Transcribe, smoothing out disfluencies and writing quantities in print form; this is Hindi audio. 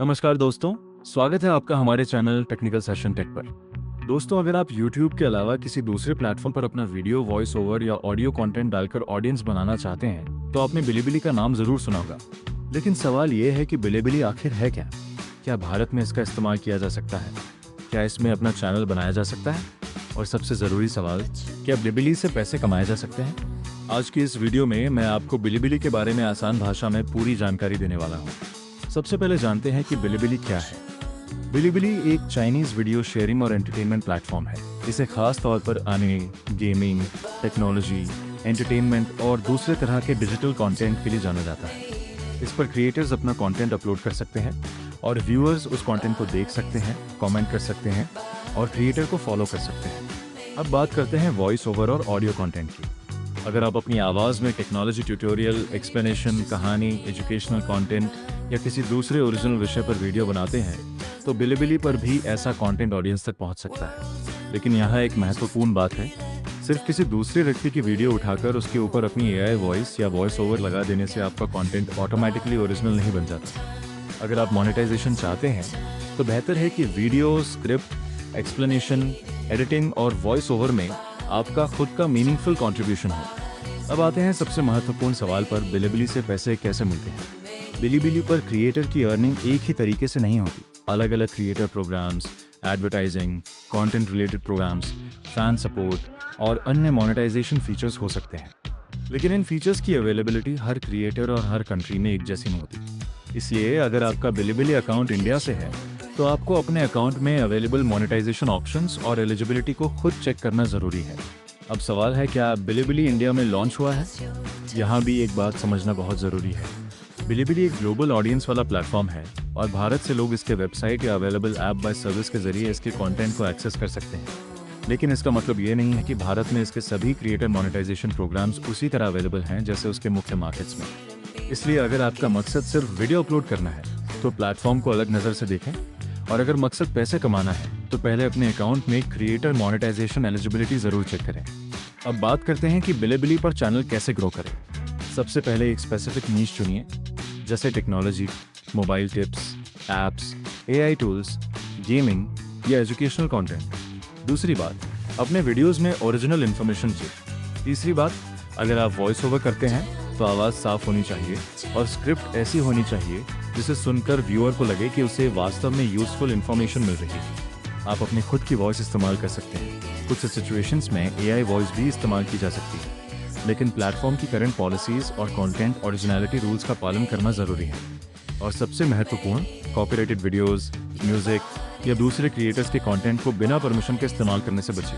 नमस्कार दोस्तों, स्वागत है आपका हमारे चैनल टेक्निकल सेशन टेक पर। दोस्तों, अगर आप YouTube के अलावा किसी दूसरे प्लेटफॉर्म पर अपना वीडियो, वॉइस ओवर या ऑडियो कंटेंट डालकर ऑडियंस बनाना चाहते हैं तो आपने बिलिबिली का नाम जरूर सुना होगा। लेकिन सवाल ये है कि बिलिबिली आखिर है क्या? क्या भारत में इसका इस्तेमाल किया जा सकता है? क्या इसमें अपना चैनल बनाया जा सकता है? और सबसे ज़रूरी सवाल, क्या बिलिबिली से पैसे कमाए जा सकते हैं? आज की इस वीडियो में मैं आपको बिलिबिली के बारे में आसान भाषा में पूरी जानकारी देने वाला हूँ। सबसे पहले जानते हैं कि बिलिबिली क्या है। बिलिबिली एक चाइनीज वीडियो शेयरिंग और एंटरटेनमेंट प्लेटफॉर्म है। इसे खास तौर पर एनिमे, गेमिंग, टेक्नोलॉजी, एंटरटेनमेंट और दूसरे तरह के डिजिटल कंटेंट के लिए जाना जाता है। इस पर क्रिएटर्स अपना कंटेंट अपलोड कर सकते हैं और व्यूअर्स उस कंटेंट को देख सकते हैं, कमेंट कर सकते हैं और क्रिएटर को फॉलो कर सकते हैं। अब बात करते हैं वॉइस ओवर और ऑडियो कंटेंट की। अगर आप अपनी आवाज़ में टेक्नोलॉजी ट्यूटोरियल, एक्सप्लेनेशन, कहानी, एजुकेशनल कंटेंट या किसी दूसरे ओरिजिनल विषय पर वीडियो बनाते हैं तो बिलिबिली पर भी ऐसा कंटेंट ऑडियंस तक पहुंच सकता है। लेकिन यहाँ एक महत्वपूर्ण बात है, सिर्फ किसी दूसरे व्यक्ति की वीडियो उठाकर उसके ऊपर अपनी AI वॉइस या वॉइस ओवर लगा देने से आपका कंटेंट ऑटोमेटिकली ओरिजिनल नहीं बन जाता। अगर आप मोनेटाइजेशन चाहते हैं तो बेहतर है कि वीडियो, स्क्रिप्ट, एक्सप्लेनेशन, एडिटिंग और वॉइस ओवर में आपका खुद का मीनिंगफुल कंट्रीब्यूशन हो। अब आते हैं सबसे महत्वपूर्ण सवाल पर, बिलिबिली से पैसे कैसे मिलते हैं। बिलिबिली पर क्रिएटर की अर्निंग एक ही तरीके से नहीं होती। अलग अलग creator programs, advertising, content related programs, fan support और अन्य मोनेटाइजेशन फीचर्स हो सकते हैं। लेकिन इन फीचर्स की अवेलेबिलिटी हर क्रिएटर और हर कंट्री में एक जैसी नहीं होती। इसलिए अगर आपका बिलिबिली अकाउंट इंडिया से है तो आपको अपने अकाउंट में अवेलेबल मोनेटाइजेशन ऑप्शंस और एलिजिबिलिटी को खुद चेक करना ज़रूरी है। अब सवाल है, क्या बिलिबिली इंडिया में लॉन्च हुआ है? यहाँ भी एक बात समझना बहुत ज़रूरी है। बिलिबिली एक ग्लोबल ऑडियंस वाला प्लेटफॉर्म है और भारत से लोग इसके वेबसाइट या अवेलेबल ऐप बाय सर्विस के जरिए इसके कंटेंट को एक्सेस कर सकते हैं। लेकिन इसका मतलब ये नहीं है कि भारत में इसके सभी क्रिएटर मोनेटाइजेशन प्रोग्राम्स उसी तरह अवेलेबल हैं जैसे उसके मुख्य मार्केट्स में। इसलिए अगर आपका मकसद सिर्फ वीडियो अपलोड करना है तो प्लेटफॉर्म को अलग नज़र से देखें, और अगर मकसद पैसे कमाना है तो पहले अपने अकाउंट में क्रिएटर मोनेटाइजेशन एलिजिबिलिटी ज़रूर चेक करें। अब बात करते हैं कि बिलिबिली पर चैनल कैसे ग्रो करें। सबसे पहले एक स्पेसिफिक नीश चुनिए, जैसे technology, mobile tips, apps, AI tools, gaming या एजुकेशनल कंटेंट। दूसरी बात, अपने वीडियोस में ओरिजिनल इन्फॉर्मेशन चाहिए। तीसरी बात, अगर आप वॉइस ओवर करते हैं तो आवाज़ साफ होनी चाहिए और स्क्रिप्ट ऐसी होनी चाहिए जिसे सुनकर व्यूअर को लगे कि उसे वास्तव में यूजफुल इन्फॉर्मेशन मिल रही है। आप अपनी खुद की वॉइस इस्तेमाल कर सकते हैं। कुछ सिचुएशंस में AI वॉइस भी इस्तेमाल की जा सकती है, लेकिन प्लेटफॉर्म की करंट पॉलिसीज और कंटेंट ओरिजिनलिटी रूल्स का पालन करना ज़रूरी है। और सबसे महत्वपूर्ण, कॉपीराइटेड वीडियोस, म्यूजिक या दूसरे क्रिएटर्स के कंटेंट को बिना परमिशन के इस्तेमाल करने से बचें।